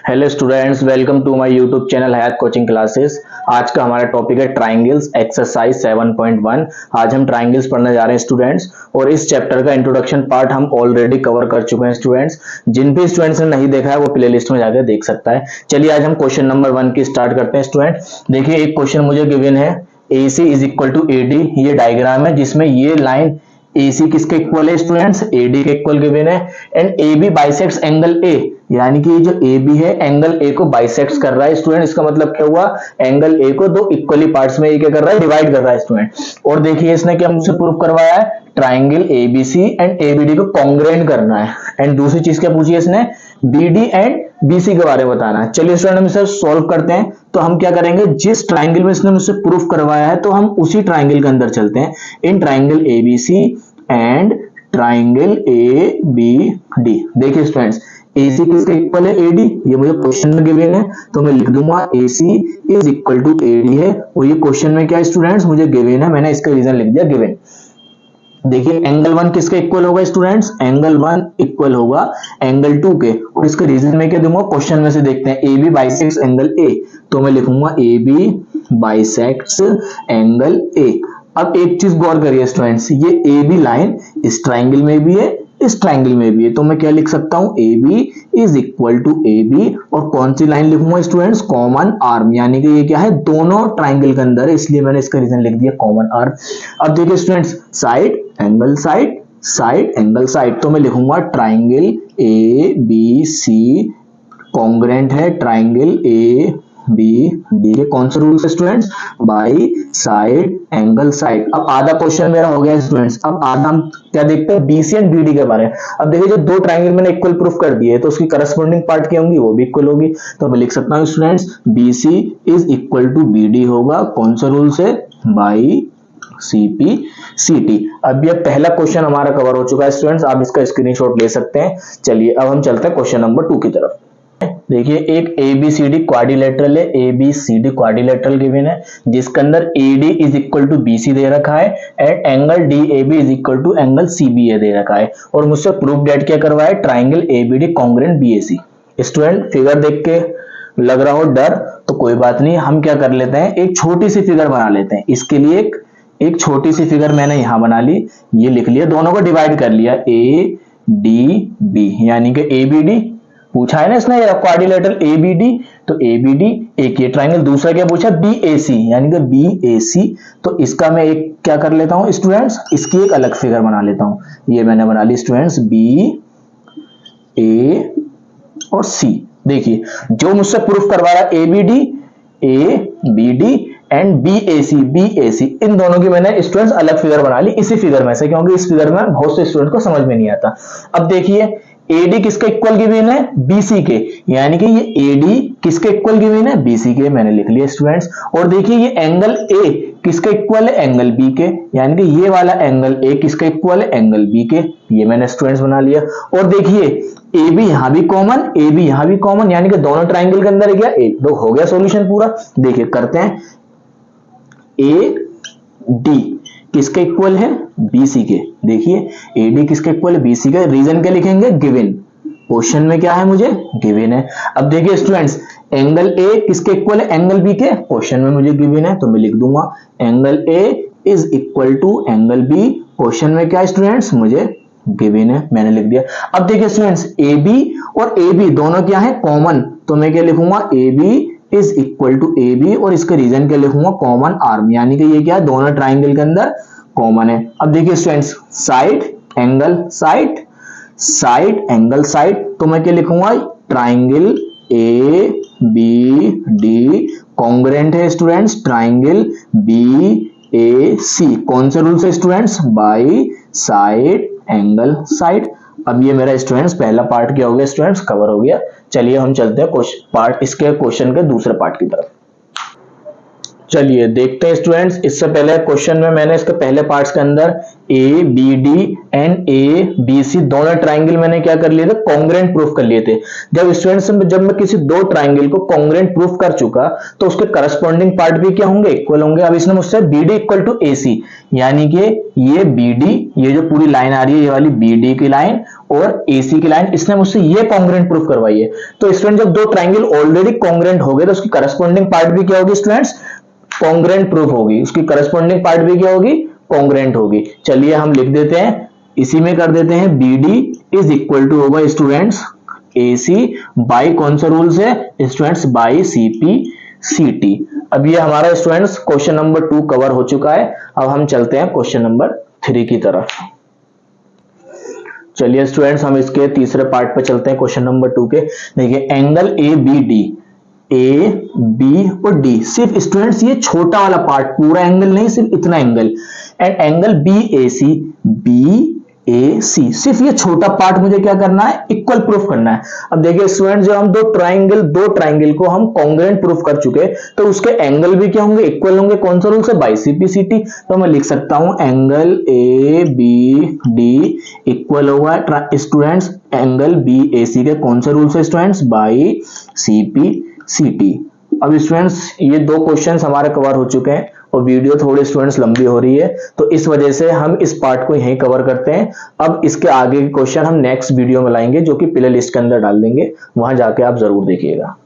Hello students, welcome to my YouTube channel Hayat coaching classes. आज का हमारा टॉपिक है ट्राइंगल्स एक्सरसाइज 7.1। आज हम ट्राइंगल्स पढ़ने जा रहे हैं स्टूडेंट्स, और इस चैप्टर का इंट्रोडक्शन पार्ट हम ऑलरेडी कवर कर चुके हैं स्टूडेंट्स। जिन भी स्टूडेंट्स ने नहीं देखा है वो प्लेलिस्ट में जाकर देख सकता है। चलिए आज हम क्वेश्चन नंबर 1 की स्टार्ट करते हैं स्टूडेंट। देखिए एक क्वेश्चन मुझे गिवन है, AC is equal to AD। ये डायग्राम है जिसमें ये लाइन AC किसके इक्वल है स्टूडेंट्स, AD के इक्वल गिवन है। And AB bisects angle A, यानी कि जो AB है एंगल A को बाइसेक्ट्स कर रहा है स्टूडेंट। इसका मतलब क्या हुआ, एंगल A को दो इक्वली पार्ट्स में ये क्या कर रहा है, डिवाइड कर रहा है स्टूडेंट। और देखिए इसने क्या मुझसे प्रूव करवाया है, ट्राइंगल ABC एंड ABD को कॉन्ग्रुएंट करना है। एंड दूसरी चीज क्या पूछी है इसने, BD एंड BC के बारे में बताना है। चलिए स्टूडेंट हम इसे सॉल्व करते हैं। तो हम क्या करेंगे, जिस ट्राइंगल में इसने मुझसे प्रूफ करवाया है तो हम उसी ट्राइंगल के अंदर चलते हैं। In triangle ABC and triangle ABD। देखिए स्टूडेंट्स, AC किसके इक्वल है, AD। ये मुझे क्वेश्चन में गिवन है तो मैं लिख दूंगा AC is equal to AD है। और ये क्वेश्चन में क्या है स्टूडेंट्स, मुझे गिवन है, मैंने इसका रीजन लिख दिया गिवन। देखिए एंगल 1 किसके इक्वल होगा स्टूडेंट्स, एंगल 1 इक्वल होगा एंगल 2 के। और इसके रीजन में क्या दूंगा, क्वेश्चन में से देखते हैं। AB बाइसेक्ट्स एंगल A, तो मैं लिखूंगा AB बाइसेक्ट्स एंगल A। अब एक चीज गौर करिए स्टूडेंट्स, ये AB लाइन इस ट्राइंगल में भी है, इस ट्राइंगल में भी है। तो मैं क्या लिख सकता हूं, AB is equal to AB। और कौन सी लाइन लिखूंगा स्टूडेंट्स, कॉमन आर्म, यानी कि ये क्या है, दोनों ट्राइंगल के अंदर है, इसलिए मैंने इसका रीजन लिख दिया कॉमन आर्म। अब देखिए students, side angle side, side angle side, तो मैं लिखूंगा ट्राइंगल ABC कॉन्ग्रुएंट है ट्राइंगल ABD के। कौन सा रूल है students, by side angle side. अब आधा क्वेश्चन मेरा हो गया स्टूडेंट्स। अब आधा हम क्या देखते हैं, BC एंड BD के बारे में। अब देखिए जो दो ट्राइंगल मैंने इक्वल प्रूफ कर दिए तो उसकी करस्पॉन्डिंग पार्ट क्या होंगी, वो भी इक्वल होगी। तो मैं लिख सकता हूं students, BC is equal to BD होगा, कौन सा रूल से, बाई CP/CT। अब ये पहला क्वेश्चन हमारा कवर हो चुका है स्टूडेंट्स, आप इसका स्क्रीनशॉट ले सकते हैं। चलिए अब हम चलते हैं क्वेश्चन नंबर 2 की तरफ। देखिए एक ABCD क्वाड्रिलेटरल है, ABCD क्वाड्रिलेटरल गिवन है जिसके अंदर AD is equal to BC दे रखा है and angle DAB is equal to angle CBA दे रखा है। और मुझसे प्रूफ डेट क्या करवाया है, triangle ABD congruent BAC। Student figure देख के लग रहा हो डर, तो कोई बात नहीं, हम क्या कर लेते हैं, एक छोटी सी फिगर बना लेते हैं। इसके लिए एक छोटी सी फिगर मैंने यहां बना ली, ये लिख लिया, दोनों को डिवाइड कर लिया, ADB, यानी कि ABD पूछा है ना इसने क्वाड्रिलेटरल ABD, तो ABD एक ये ट्राइंगल, दूसरा क्या पूछा, BAC, यानी कि BAC। तो इसका मैं एक क्या कर लेता हूं स्टूडेंट्स, इसकी एक अलग फिगर बना लेता हूं। ये मैंने बना ली स्टूडेंट्स, BA और C। देखिए जो मुझसे प्रूफ करवा रहा है ABD, ABD एंड BAC, इन दोनों की मैंने स्टूडेंट्स अलग फिगर बना ली इसी फिगर में से, क्योंकि इस फिगर में बहुत से स्टूडेंट को समझ में नहीं आता। अब देखिए AD किसके इक्वल गिवन है, BC के, यानी कि ये AD किसके इक्वल गिवन है, BC के, मैंने लिख लिया स्टूडेंट्स। और देखिए ये एंगल A किसके इक्वल है, एंगल B के, यानी कि ये वाला एंगल A किसके इक्वल है, एंगल B के, ये मैंने स्टूडेंट्स बना लिया। और देखिए AB यहां भी कॉमन, AB यहां भी कॉमन, यानी कि दोनों ट्राइंगल के अंदर गया, एक दो हो गया सॉल्यूशन पूरा। देखिए करते हैं, AD किसके इक्वल है, BC के। देखिए AD किसके इक्वल है, BC के। रीजन क्या लिखेंगे, गिवन, क्वेश्चन में क्या है मुझे गिवन है। अब देखिए स्टूडेंट्स, एंगल A किसके इक्वल है, एंगल B के, क्वेश्चन में मुझे गिवन है, तो मैं लिख दूंगा angle A is equal to angle B। Question में क्या है स्टूडेंट्स, मुझे गिवन है, मैंने लिख दिया। अब देखिए स्टूडेंट्स, AB और AB दोनों क्या है, कॉमन, तो मैं क्या लिखूंगा, AB is equal to AB, और इसका रीजन क्या लिखूंगा, कॉमन आर्म, यानी कि ये क्या है, दोनों ट्राइंगल के अंदर कॉमन है। अब देखिए students, side angle side, side angle side, तो मैं क्या लिखूंगा, ट्राइंगल ABD कॉन्ग्रुएंट है स्टूडेंट्स ट्राइंगल BAC। कौन से रूल से students, by side angle side. अब ये मेरा स्टूडेंट्स पहला पार्ट क्या हो गया स्टूडेंट्स, कवर हो गया। चलिए हम चलते हैं पार्ट इसके क्वेश्चन के दूसरे पार्ट की तरफ। चलिए देखते हैं स्टूडेंट्स। इससे पहले क्वेश्चन में मैंने इसके पहले पार्ट्स के अंदर A B D and A B C दोनों ट्राइंगल मैंने क्या कर लिए थे, कॉन्ग्रुएंट प्रूफ कर लिए थे। जब स्टूडेंट्स जब मैं किसी दो ट्राइंगल को कॉन्ग्रुएंट प्रूफ कर चुका तो उसके करस्पॉन्डिंग पार्ट भी क्या होंगे, इक्वल होंगे। अब इसने मुझसे बी डी इक्वल टू ए सी, यानी कि ये बी डी, ये जो पूरी लाइन आ रही है ये वाली बी डी की लाइन और ए सी की लाइन, इसने मुझसे ये कॉन्ग्रुएंट प्रूफ करवाई है। तो स्टूडेंट जब दो ट्राइंगल ऑलरेडी कॉन्ग्रुएंट हो गए तो उसकी करस्पॉन्डिंग पार्ट भी क्या होगी स्टूडेंट्स, कॉन्ग्रुएंट प्रूफ होगी। उसकी करस्पॉन्डिंग पार्ट भी क्या होगी, कॉन्ग्रुएंट होगी। चलिए हम लिख देते हैं, इसी में कर देते हैं B D is equal to होगा स्टूडेंट्स ए सी बाई कौन सा रूल से students, by C P C T. अब ये हमारा स्टूडेंट्स क्वेश्चन नंबर 2 कवर हो चुका है। अब हम चलते हैं क्वेश्चन नंबर 3 की तरफ। चलिए स्टूडेंट्स हम इसके तीसरे पार्ट पे चलते हैं, क्वेश्चन नंबर 2 के। देखिए angle A B D, A B और डी, सिर्फ स्टूडेंट्स ये छोटा वाला पार्ट, पूरा एंगल नहीं, सिर्फ इतना angle, and angle B A C, B A C, सिर्फ ये छोटा पार्ट मुझे क्या करना है, इक्वल प्रूफ करना है। अब देखिए स्टूडेंट जब हम दो ट्राइंगल को हम कॉन्ग्रुएंट प्रूफ कर चुके तो उसके एंगल भी क्या होंगे, इक्वल होंगे। कौन सा रूल से, by C P C T. तो मैं लिख सकता हूं angle A B D equal होगा students angle B A C के कौन से रूल से students, by C P C T. अब स्टूडेंट्स ये दो क्वेश्चंस हमारे कवर हो चुके हैं और वीडियो थोड़ी स्टूडेंट्स लंबी हो रही है, तो इस वजह से हम इस पार्ट को यहीं कवर करते हैं। अब इसके आगे के क्वेश्चन हम नेक्स्ट वीडियो में लाएंगे, जो कि प्ले लिस्ट के अंदर डाल देंगे, वहां जाके आप जरूर देखिएगा।